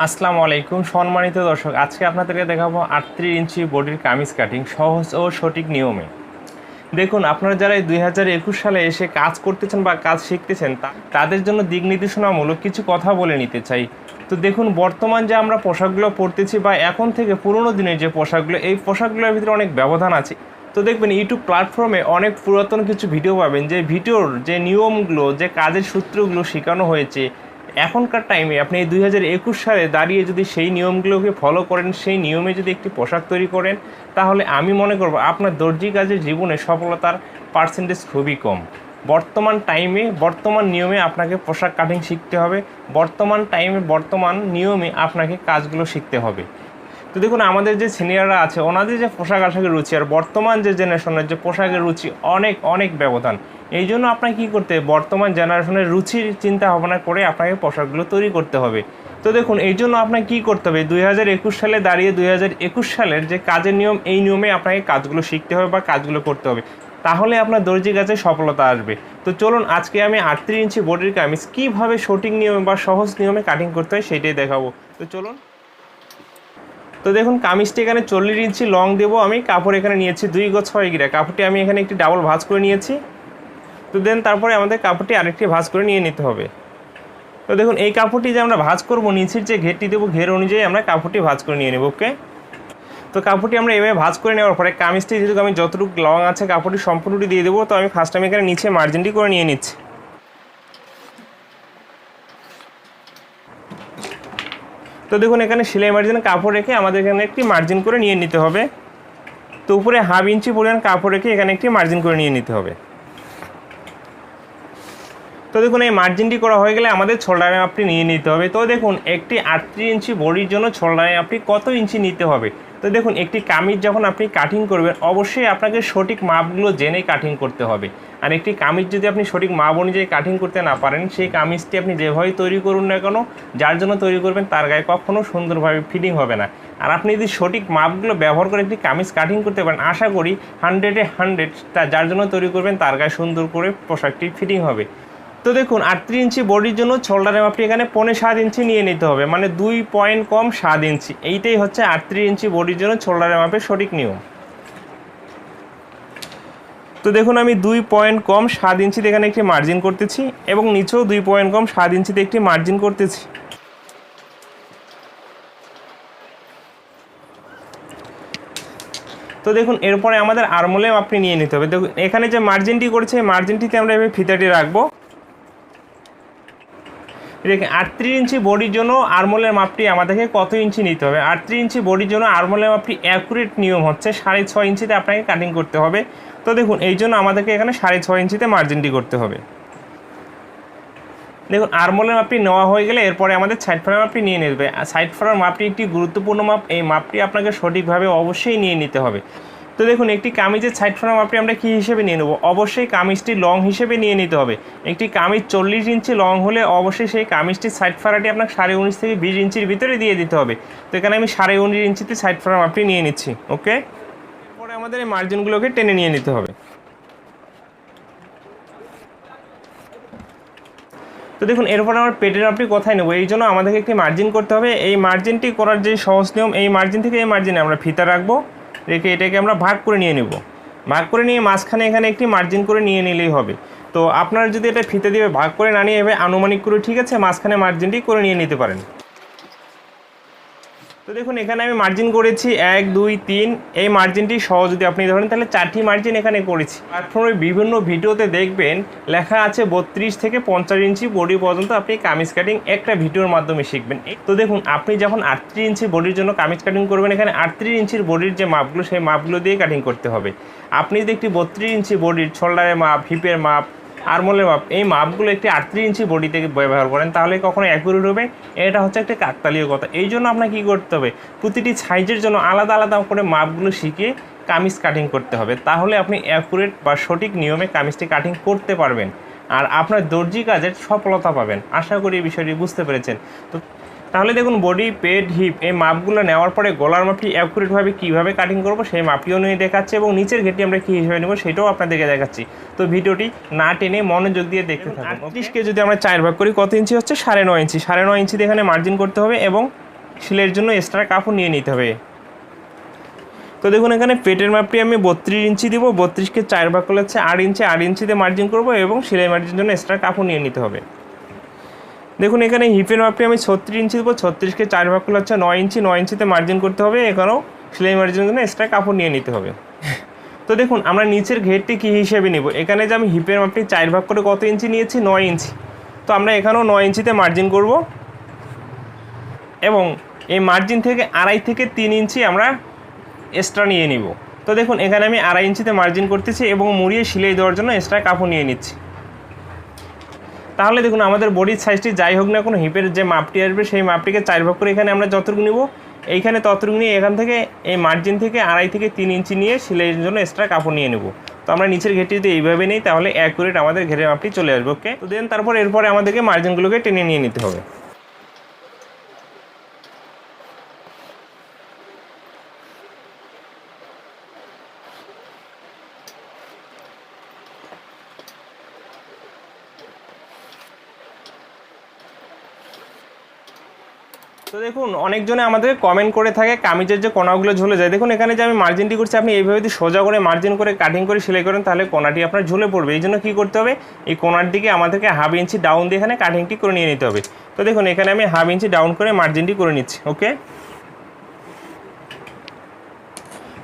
আসসালামু আলাইকুম সম্মানিত দর্শক, আজকে আপনাদেরকে দেখাবো 38 ইঞ্চি বডির কামিজ কাটিং সহজ ও সঠিক নিয়মে। দেখুন, আপনারা যারা 2021 সালে এসে কাজ করতেছেন বা কাজ শিখতেছেন তাদের জন্য দিক নির্দেশনামূলক কিছু কথা বলে নিতে চাই। তো দেখুন, বর্তমান যে আমরা পোশাকগুলো পরতেছি বা এখন থেকে পুরোনো দিনের যে পোশাকগুলো, এই পোশাকগুলোর ভিতরে অনেক ব্যবধান আছে। তো দেখবেন ইউটিউব প্ল্যাটফর্মে অনেক পুরাতন কিছু ভিডিও পাবেন, যে ভিডিওর যে নিয়মগুলো, যে কাজের সূত্রগুলো শেখানো হয়েছে এখনকার টাইমে। আপনি এই 2021 সালে দাঁড়িয়ে যদি সেই নিয়মগুলোকে ফলো করেন, সেই নিয়মে যদি একটি পোশাক তৈরি করেন, তাহলে আমি মনে করব আপনার দর্জি কাজের জীবনে সফলতার পার্সেন্টেজ খুবই কম। বর্তমান টাইমে বর্তমান নিয়মে আপনাকে পোশাক কাটিং শিখতে হবে, বর্তমান টাইমে বর্তমান নিয়মে আপনাকে কাজগুলো শিখতে হবে। তো দেখুন, আমাদের যে সিনিয়ররা আছে ওনাদের যে পোশাক আশাকের রুচি আর বর্তমান যে জেনারেশনের যে পোশাকের রুচি অনেক অনেক ব্যবধান। এই জন্য আপনাকে কী করতে হবে, বর্তমান জেনারেশনের রুচির চিন্তা ভাবনা করে আপনাকে পোশাকগুলো তৈরি করতে হবে। তো দেখুন, এই জন্য আপনাকে কী করতে হবে, 2021 সালে দাঁড়িয়ে 2021 সালের যে কাজের নিয়ম, এই নিয়মে আপনাকে কাজগুলো শিখতে হবে বা কাজগুলো করতে হবে, তাহলে আপনার দর্জি কাজে সফলতা আসবে। তো চলুন, আজকে আমি 38 ইঞ্চি বডির কামিজ কীভাবে সঠিক নিয়মে বা সহজ নিয়মে কাটিং করতে হয় সেটাই দেখাবো। তো চলুন। তো দেখুন, কামিজটি এখানে 40 ইঞ্চি লং দেবো আমি। কাপড় এখানে নিয়েছি 2 গজ 6 গিরা। কাপড়টি আমি এখানে একটি ডাবল ভাঁজ করে নিয়েছি। তো দেন তারপরে আমাদের কাপড়টি আরেকটি ভাঁজ করে নিয়ে নিতে হবে। তো দেখুন, এই কাপড়টি যে আমরা ভাঁজ করবো, নিচের যে ঘেরটি দেবো, ঘের অনুযায়ী আমরা কাপড়টি ভাঁজ করে নিয়ে নেব। ওকে, তো কাপড়টি আমরা এভাবে ভাঁজ করে নেওয়ার পরে কামিজটি যেহেতু আমি যতটুকু লং আছে কাপড়টি সম্পূর্ণটি দিয়ে দেবো। তো আমি ফার্স্ট টাইম এখানে নিচে মার্জিনটি করে নিয়ে নিচ্ছি। তো দেখুন, এখানে সেলাই মার্জিনে কাপড় রেখে আমাদের এখানে একটি মার্জিন করে নিয়ে নিতে হবে। তো উপরে হাফ ইঞ্চি পরিমাণ কাপড় রেখে এখানে একটি মার্জিন করে নিয়ে নিতে হবে। তো দেখুন, এই মার্জিনটি করা হয়ে গেলে আমাদের শোল্ডারের মাপটি নিয়ে নিতে হবে। তো দেখুন, একটি 38 ইঞ্চি বডির জন্য শোল্ডারের মাপটি কত ইঞ্চি নিতে হবে। তো দেখুন, একটি কামিজ যখন আপনি কাটিং করবেন অবশ্যই আপনাকে সঠিক মাপগুলো জেনেই কাটিং করতে হবে। আর একটি কামিজ যদি আপনি সঠিক মাপ অনুযায়ী কাটিং করতে না পারেন, সেই কামিজটি আপনি যেভাবেই তৈরি করুন না কেন, যার জন্য তৈরি করবেন তার গায়ে কখনও সুন্দরভাবে ফিটিং হবে না। আর আপনি যদি সঠিক মাপগুলো ব্যবহার করে একটি কামিজ কাটিং করতে পারেন, আশা করি 100-এ 100 যার জন্য তৈরি করবেন তার গায়ে সুন্দর করে পোশাকটি ফিটিং হবে। তো দেখুন, 38 ইঞ্চি বডির জন্য শোল্ডারের মাপটি এখানে 7.5 ইঞ্চি নিয়ে নিতে হবে, মানে 2 পয়েন্ট কম 7 ইঞ্চি। এইটাই হচ্ছে 38 ইঞ্চি বডির জন্য শোল্ডারের মাপের সঠিক নিয়ম। তো দেখুন, আমি 2 পয়েন্ট কম 7 ইঞ্চিতে এখানে একটি মার্জিন করতেছি এবং নিচেও 2 পয়েন্ট কম 7 ইঞ্চিতে একটি মার্জিন করতেছি। তো দেখুন, এরপরে আমাদের আর্মহোলের মাপটি নিয়ে নিতে হবে। দেখুন, এখানে যে মার্জিনটি করেছে এই মার্জিনটিতে আমরা এভাবে ফিতাটি রাখবো। দেখেন, 38 ইঞ্চি বডির জন্য আর্মহোলের মাপটি আমাদেরকে কত ইঞ্চি নিতে হবে। 38 ইঞ্চি বডির জন্য আর্মহোলের মাপটি অ্যাকুরেট নিয়ম হচ্ছে 6.5 ইঞ্চিতে আপনাকে কাটিং করতে হবে। তো দেখুন, এই জন্য আমাদেরকে এখানে 6.5 ইঞ্চিতে মার্জিনটি করতে হবে। দেখুন, আর্মহোলের মাপটি নেওয়া হয়ে গেলে এরপরে আমাদের সাইড ফ্লার মাপটি নিয়ে নেবে। সাইড ফ্লার মাপটি একটি গুরুত্বপূর্ণ মাপ, এই মাপটি আপনাকে সঠিকভাবে অবশ্যই নিয়ে নিতে হবে। তো দেখুন, একটি কামিজের সাইড ফ্লার মাপটি আমরা কী হিসেবে নিয়ে নেব, অবশ্যই কামিজটি লং হিসেবে নিয়ে নিতে হবে। একটি কামিজ 40 ইঞ্চি লং হলে অবশ্যই সেই কামিজটির সাইড ফ্লারটি আপনাকে 19.5 থেকে 20 ইঞ্চির ভিতরে দিয়ে দিতে হবে। তো এখানে আমি 19.5 ইঞ্চিতে সাইড ফ্লার মাপটি নিয়ে নিচ্ছি। ওকে, এরপরে আমাদের এই মার্জিনগুলোকে টেনে নিয়ে নিতে হবে। তো দেখুন, এরপর আমার পেটের মাপটি কোথায় নেব, এই জন্য আমাদেরকে একটি মার্জিন করতে হবে। এই মার্জিনটি করার যে সহজ নিয়ম, এই মার্জিন থেকে এই মার্জিনে আমরা ফিতা রাখবো, রেখে এটাকে আমরা ভাগ করে নিয়ে নেব। ভাগ করে নিয়ে মাঝখানে এখানে একটি মার্জিন করে নিয়ে নিলেই হবে। তো আপনারা যদি এটা ফিতা দিয়ে ভাগ করে না নিয়ে এভাবে আনুমানিক করে, ঠিক আছে, মাঝখানে মার্জিনটি করে নিয়ে নিতে পারেন। তো দেখুন, এখানে আমি মার্জিন করেছি 1 2 3। এই মার্জিনটি সহ যদি আপনি ধরেন তাহলে 4টি মার্জিন এখানে করেছি। প্ল্যাটফর্মে বিভিন্ন ভিডিওতে দেখবেন লেখা আছে 32 থেকে 50 ইঞ্চি বডি পর্যন্ত আপনি কামিজ কাটিং একটা ভিডিওর মাধ্যমে শিখবেন। তো দেখুন, আপনি যখন 38 ইঞ্চি বডির জন্য কামিজ কাটিং করবেন, এখানে 38 ইঞ্চির বডির যে মাপগুলো সেই মাপগুলো দিয়ে কাটিং করতে হবে। আপনি যদি একটি 32 ইঞ্চি বডির শোল্ডারের মাপ, হিপের মাপ, আর্মহোলের মাপ, এই মাপগুলো একটি 38 ইঞ্চি বডি থেকে ব্যবহার করেন তাহলে কখনো অ্যাকুরেট হবে, এটা হচ্ছে একটা কাকতালীয় কথা। এই জন্য আপনাকে কী করতে হবে, প্রতিটি সাইজের জন্য আলাদা আলাদা করে মাপগুলো শিখে কামিজ কাটিং করতে হবে, তাহলে আপনি অ্যাকুরেট বা সঠিক নিয়মে কামিজটি কাটিং করতে পারবেন আর আপনার দর্জি কাজের সফলতা পাবেন। আশা করি এই বিষয়টি বুঝতে পেরেছেন। তো তাহলে দেখুন, বডি, পেট, হিপ এই মাপগুলো নেওয়ার পরে গলার মাপটি অ্যাকুরেটভাবে কীভাবে কাটিং করবো সেই মাপটিও নিয়ে দেখাচ্ছে এবং নিচের ঘেরটি আমরা কী হিসেবে নেবো সেটাও আপনাদেরকে দেখাচ্ছি। তো ভিডিওটি না টেনে মনোযোগ দিয়ে দেখতে থাকুন। 38কে যদি আমরা 4 ভাগ করি কত ইঞ্চি হচ্ছে, 9.5 ইঞ্চি। 9.5 ইঞ্চিতে এখানে মার্জিন করতে হবে এবং সেলাইয়ের জন্য এক্সট্রা কাপড় নিয়ে নিতে হবে। তো দেখুন এখানে পেটের মাপটি আমি 32 ইঞ্চি দিব, 32কে 4 ভাগ করলে হচ্ছে 8 ইঞ্চি, 8 ইঞ্চিতে মার্জিন করব এবং সেলাই মার্জিনের জন্য এক্সট্রা কাপড় নিয়ে নিতে হবে। দেখুন এখানে হিপের মাপটি আমি 36 ইঞ্চি দেবো, 36কে 4 ভাগ করলে হচ্ছে 9 ইঞ্চি, 9 ইঞ্চিতে মার্জিন করতে হবে, এখানেও সেলাই মার্জিনের জন্য এক্সট্রা কাপড় নিয়ে নিতে হবে। তো দেখুন আমরা নিচের ঘেরটি কী হিসেবে নেব, এখানে যে আমি হিপের মাপটি 4 ভাগ করে কত ইঞ্চি নিয়েছি, 9 ইঞ্চি। তো আমরা এখানেও 9 ইঞ্চিতে মার্জিন করব এবং এই মার্জিন থেকে 2.5 থেকে 3 ইঞ্চি আমরা এক্সট্রা নিয়ে নিব। তো দেখুন এখানে আমি 2.5 ইঞ্চিতে মার্জিন করতেছি এবং মুড়িয়ে সেলাই দেওয়ার জন্য এক্সট্রা কাপড় নিয়ে নিচ্ছি। তাহলে দেখুন আমাদের বডির সাইজটি যাই হোক না কোনো হিপের যে মাপটি আসবে সেই মাপটিকে 4 ভাগ করে এখানে আমরা যতটুকু নিব, এইখানে ততটুকু নিয়ে এখান থেকে এই মার্জিন থেকে 2.5 থেকে 3 ইঞ্চি নিয়ে সেলাইয়ের জন্য এক্সট্রা কাপড় নিয়ে নেব। তো আমরা নিচের ঘেরটি যদি এইভাবে নিই তাহলে অ্যাকুরেট আমাদের ঘেরের মাপটি চলে আসবে। ওকে, তো দেন তারপর এরপরে আমাদেরকে মার্জিনগুলোকে টেনে নিয়ে নিতে হবে। তো দেখুন অনেকজনে আমাদের কমেন্ট করে থাকে কামিজের যে কোনাগুলো ঝুলে যায়। দেখুন এখানে যে আমি মার্জিনটি করছি, আপনি এইভাবে যদি সোজা করে মার্জিন করে কাটিং করে সেলাই করেন তাহলে কোনাটি আপনার ঝুলে পড়বে। এই জন্য কী করতে হবে, এই কোনার দিকে আমাদেরকে 1/2 ইঞ্চি ডাউন দিয়ে এখানে কাটিংটি করে নিয়ে নিতে হবে। তো দেখুন এখানে আমি 1/2 ইঞ্চি ডাউন করে মার্জিনটি করে নিচ্ছি। ওকে,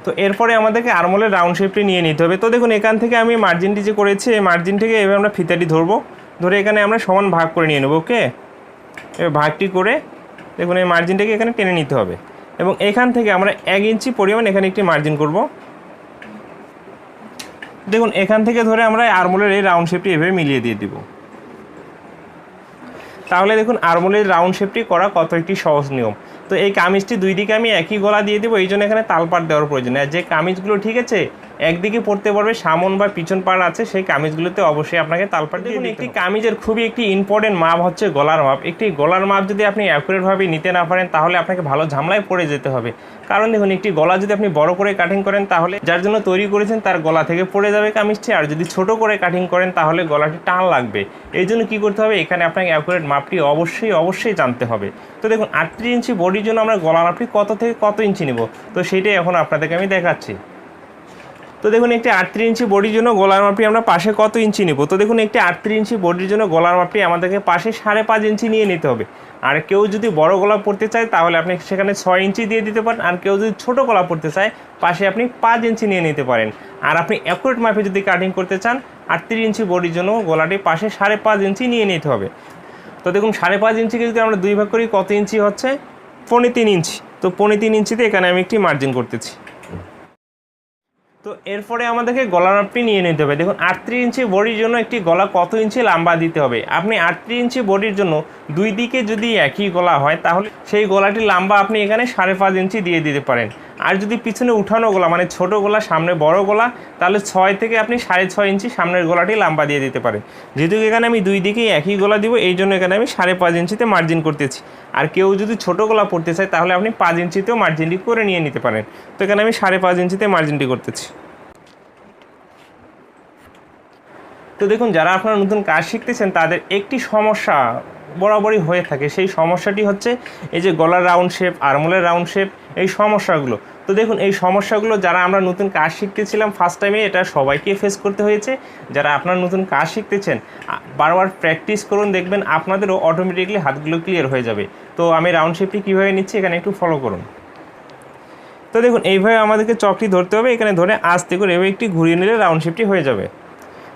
তো এরপরে আমাদেরকে আরমোলের রাউন্ড শেপটি নিয়ে নিতে হবে। তো দেখুন এখান থেকে আমি মার্জিনটি যে করেছি এই মার্জিন থেকে এভাবে আমরা ফিতাটি ধরবো, ধরে এখানে আমরা সমান ভাগ করে নিয়ে নেব। ওকে, এবার ভাগটি করে দেখুন এই মার্জিনটাকে এখানে টেনে নিতে হবে এবং এখান থেকে আমরা 1 ইঞ্চি পরিমাণ এখানে একটি মার্জিন করব। দেখুন এখান থেকে ধরে আমরা আরমোলের এই রাউন্ড শেপটি এভাবে মিলিয়ে দিয়ে দিব। তাহলে দেখুন আরমোলের রাউন্ড শেপটি করা কত একটি সহজ নিয়ম। তো এই কামিজটি দুই দিকে আমি একই গলা দিয়ে দেবো, এই জন্য এখানে তালপাট দেওয়ার প্রয়োজন। আর যে কামিজগুলো ঠিক আছে একদিকে পড়তে পারবে, সামন বা পিছন পাড় আছে, সেই কামিজগুলোতে অবশ্যই আপনাকে তালপাট দিয়ে দিতে হবে। একটি কামিজের খুবই একটি ইম্পর্টেন্ট মাপ হচ্ছে গলার মাপ। একটি গলার মাপ যদি আপনি অ্যাকুরেটভাবে নিতে না পারেন তাহলে আপনাকে ভালো ঝামেলায় পড়ে যেতে হবে। কারণ দেখুন একটি গলা যদি আপনি বড় করে কাটিং করেন তাহলে যার জন্য তৈরি করেছেন তার গলা থেকে পড়ে যাবে কামিজটি, আর যদি ছোট করে কাটিং করেন তাহলে গলাটি টান লাগবে। এই জন্য কী করতে হবে, এখানে আপনাকে অ্যাকুরেট মাপটি অবশ্যই জানতে হবে। তো দেখুন 38 ইঞ্চি বডির জন্য আমরা গলা মাপটি কত থেকে কত ইঞ্চি নেব, তো সেইটাই এখন আপনাদেরকে আমি দেখাচ্ছি। তো দেখুন একটি 38 ইঞ্চি বডির জন্য গলার মাপটি আমরা পাশে কত ইঞ্চি নেব। তো দেখুন একটি 38 ইঞ্চি বডির জন্য গলার মাপটি আমাদেরকে পাশে 5.5 ইঞ্চি নিয়ে নিতে হবে। আর কেউ যদি বড় গলা পড়তে চায় তাহলে আপনি সেখানে 6 ইঞ্চি দিয়ে দিতে পারেন, আর কেউ যদি ছোট গলা পড়তে চায় পাশে আপনি 5 ইঞ্চি নিয়ে নিতে পারেন। আর আপনি অ্যাকুরেট মাপে যদি কাটিং করতে চান 38 ইঞ্চি বডির জন্য গলাটি পাশে 5.5 ইঞ্চি নিয়ে নিতে হবে। তো দেখুন 5.5 ইঞ্চিকে যদি আমরা 2 ভাগ করি কত ইঞ্চি হচ্ছে, 3.5 ইঞ্চি। তো 3.5 ইঞ্চিতে এখানে আমি একটি মার্জিন করতেছি। তো এরপরে আমাদেরকে গলার মাপটি নিয়ে নিতে হবে। দেখুন 38 ইঞ্চি বডির জন্য একটি গলা কত ইঞ্চি লম্বা দিতে হবে। আপনি 38 ইঞ্চি বডির জন্য দুই দিকে যদি একই গলা হয় তাহলে সেই গলাটি লম্বা আপনি এখানে 5.5 ইঞ্চি দিয়ে দিতে পারেন। আর যদি পিছনে উঠানো গলা মানে ছোট গলা সামনে বড় গলা তাহলে 6 থেকে আপনি 6.5 ইঞ্চি সামনের গলাটি লম্বা দিয়ে দিতে পারেন। যেহেতু এখানে আমি দুই দিকেই একই গলা দিব এই জন্য এখানে আমি 5.5 ইঞ্চিতে মার্জিন করতেছি। আর কেউ যদি ছোট গলা পড়তে চায় তাহলে আপনি 5 ইঞ্চিতেও মার্জিনটি করে নিয়ে নিতে পারেন। তো এখানে আমি 5.5 ইঞ্চিতে মার্জিনটি করতেছি। তো দেখুন যারা আপনারা নতুন কাজ শিখতেছেন তাদের একটি সমস্যা বরাবরই হয়ে থাকে, সেই সমস্যাটি হচ্ছে এই যে গলার রাউন্ড শেপ, আরমোলের রাউন্ড শেপ, এই সমস্যাগুলো। তো দেখুন এই সমস্যাগুলো যারা আমরা নতুন কাজ শিখতেছিলাম ফার্স্ট টাইমে এটা সবাইকে ফেস করতে হয়েছে। যারা আপনারা নতুন কাজ শিখতেছেন বারবার প্র্যাকটিস করুন, দেখবেন আপনাদেরও অটোমেটিকলি হাতগুলো ক্লিয়ার হয়ে যাবে। তো আমি রাউন্ড শেপটি কীভাবে নিচ্ছি এখানে একটু ফলো করুন। তো দেখুন এইভাবে আমাদেরকে চকটি ধরতে হবে, এখানে ধরে আস্তে করে এভাবে একটি ঘুরিয়ে নিলে রাউন্ড শেপটি হয়ে যাবে।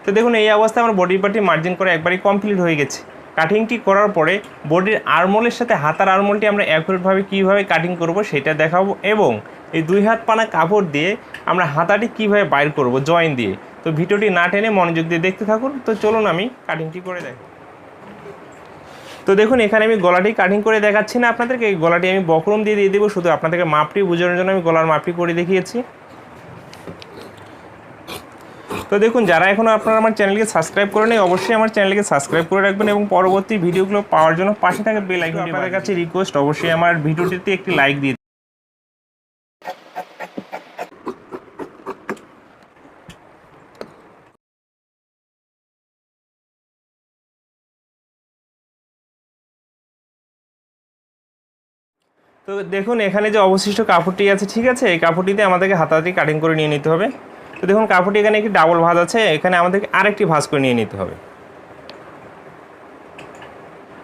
তো দেখুন এই অবস্থায় আমার বডি পার্টি মার্জিন করে একবারই কমপ্লিট হয়ে গেছে। কাটিংটি করার পরে বডির আরমোলের সাথে হাতার আরমোলটি আমরা অ্যাকুরেটভাবে কীভাবে কাটিং করব সেটা দেখাবো, এবং এই 2 হাত পানা কাপড় দিয়ে আমরা হাতাটি কীভাবে বাইর করব জয়েন দিয়ে। তো ভিডিওটি না টেনে মনোযোগ দিয়ে দেখতে থাকুন। তো চলুন আমি কাটিংটি করে দেখাই। তো দেখুন এখানে আমি গলাটি কাটিং করে দেখাচ্ছি না আপনাদেরকে, এই গলাটি আমি বক্রম দিয়ে দেবো, শুধু আপনাদেরকে মাপটি বোঝানোর জন্য আমি গলার মাপটি করে দেখিয়েছি। তো দেখুন যারা এখনও আপনারা আমার চ্যানেলকে সাবস্ক্রাইব করে নেই অবশ্যই আমার চ্যানেলকে সাবস্ক্রাইব করে রাখবেন এবং পরবর্তী ভিডিওগুলো পাওয়ার জন্য পাশে থাকা বেল আইকনটি আপনাদের কাছে রিকোয়েস্ট অবশ্যই আমার ভিডিওটিতে একটি লাইক দিয়ে। তো তো দেখুন এখানে যে অবশিষ্ট কাপড়টি আছে, ঠিক আছে, এই কাপড়টিতে আমাদেরকে হাতাহাতি কাটিং করে নিয়ে নিতে হবে। তো দেখুন কাপড়টি এখানে একটি ডাবল ভাঁজ আছে, এখানে আমাদেরকে আরেকটি ভাঁজ করে নিয়ে নিতে হবে।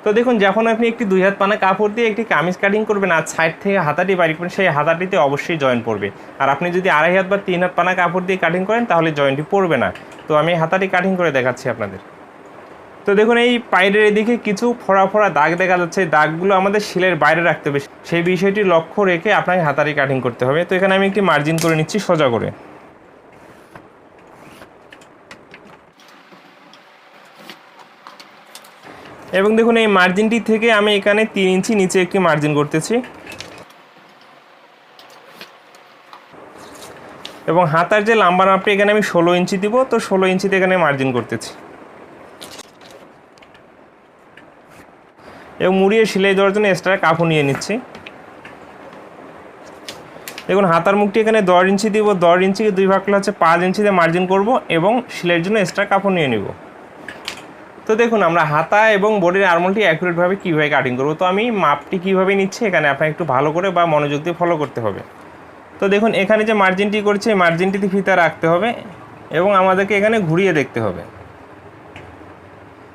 তো দেখুন যখন আপনি একটি 2 হাত পানা কাপড় দিয়ে একটি কামিজ কাটিং করবেন আর সাইড থেকে হাতাটি বাড়ি করবেন, সেই হাতাটিতে অবশ্যই জয়েন্ট পড়বে। আর আপনি যদি 2.5 হাত বা 3 হাত পানা কাপড় দিয়ে কাটিং করেন তাহলে জয়েন্টটি পড়বে না। তো আমি হাতাটি কাটিং করে দেখাচ্ছি আপনাদের। তো দেখুন এই পায়ের এদিকে কিছু ফোড়া ফোড়া দাগ দেখা যাচ্ছে, দাগগুলো আমাদের শিলের বাইরে রাখতে হবে, সেই বিষয়টি লক্ষ্য রেখে আপনাকে হাতাটি কাটিং করতে হবে। তো এখানে আমি একটি মার্জিন করে নিচ্ছি সোজা করে। এবং দেখুন এই মার্জিনটি থেকে আমি এখানে 3 ইঞ্চি নিচে একটি মার্জিন করতেছি এবং হাতার যে লম্বা মাপটি এখানে আমি 16 ইঞ্চি দিব। তো 16 ইঞ্চিতে এখানে মার্জিন করতেছি এবং মুড়িয়ে সেলাই দেওয়ার জন্য এক্সট্রা কাপড় নিয়ে নিচ্ছি। দেখুন হাতার মুখটি এখানে 10 ইঞ্চি দিব, 10 ইঞ্চিকে 2 ভাগ করলে হচ্ছে 5 ইঞ্চিতে মার্জিন করব এবং সেলাইয়ের জন্য এক্সট্রা কাপড় নিয়ে নিব। তো দেখুন আমরা হাতা এবং বডির আর্মলটি অ্যাকুরেটভাবে কীভাবে কাটিং করব, তো আমি মাপটি কীভাবে নিচ্ছি এখানে আপনাকে একটু ভালো করে বা মনোযোগ দিয়ে ফলো করতে হবে। তো দেখুন এখানে যে মার্জিনটি করছে এই মার্জিনটিতে ফিতা রাখতে হবে এবং আমাদেরকে এখানে ঘুরিয়ে দেখতে হবে।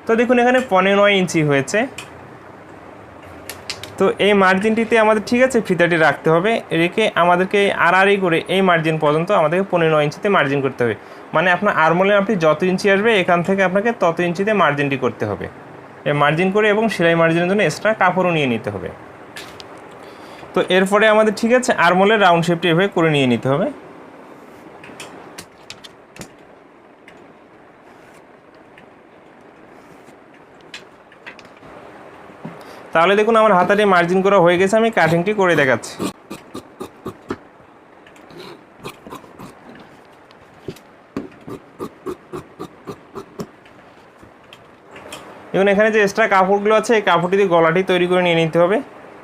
তো দেখুন এখানে 15 ইঞ্চি হয়েছে। তো এই মার্জিনটিতে আমাদের ঠিক আছে ফিতাটি রাখতে হবে, রেখে আমাদেরকে আড়াআড়ি করে এই মার্জিন পর্যন্ত আমাদেরকে 15 ইঞ্চিতে মার্জিন করতে হবে। মানে আপনার আর্মলে আপনি যত ইঞ্চি আসবে এখান থেকে আপনাকে তত ইঞ্চিতে মার্জিনটি করতে হবে। এই মার্জিন করে এবং সেলাই মার্জিনের জন্য এক্সট্রা কাপড়ও নিয়ে নিতে হবে। তো এরপরে আমাদের ঠিক আছে আর্মলের রাউন্ড শেপটি এভাবে করে নিয়ে নিতে হবে। তাহলে দেখুন আমার হাতাটি মার্জিন করা হয়ে গেছে, আমি কাটিংটি করে দেখাচ্ছি। দেখুন এখানে যে এক্সট্রা কাপড়গুলো আছে এই কাপড়টি দিয়ে গলাটি তৈরি করে নিয়ে নিতে হবে।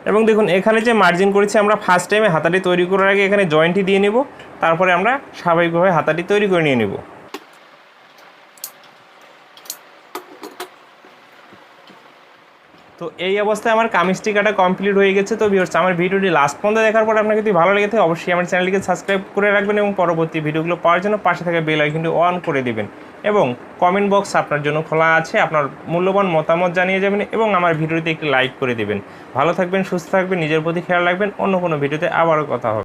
এবং দেখুন এখানে যে মার্জিন করেছি আমরা ফার্স্ট টাইমে হাতাটি তৈরি করার আগে এখানে জয়েন্টটি দিয়ে নেব, তারপরে আমরা স্বাভাবিকভাবে হাতাটি তৈরি করে নিয়ে নেব। তো এই অবস্থায় আমার কামিজটি কাটা কমপ্লিট হয়ে গেছে। তো ভিউয়ার্স আমার ভিডিওটি লাস্ট পর্যন্ত দেখার পর আপনার যদি ভালো লেগে থাকে অবশ্যই আমার চ্যানেলটিকে সাবস্ক্রাইব করে রাখবেন এবং পরবর্তী ভিডিওগুলো পাওয়ার জন্য পাশে থাকা বেল আইকনটি অন করে দেবেন এবং কমেন্ট বক্স আপনার জন্য খোলা আছে, আপনার মূল্যবান মতামত জানিয়ে যাবেন এবং আমার ভিডিওতে একটি লাইক করে দেবেন। ভালো থাকবেন, সুস্থ থাকবেন, নিজের প্রতি খেয়াল রাখবেন। অন্য কোনো ভিডিওতে আবারও কথা হবে।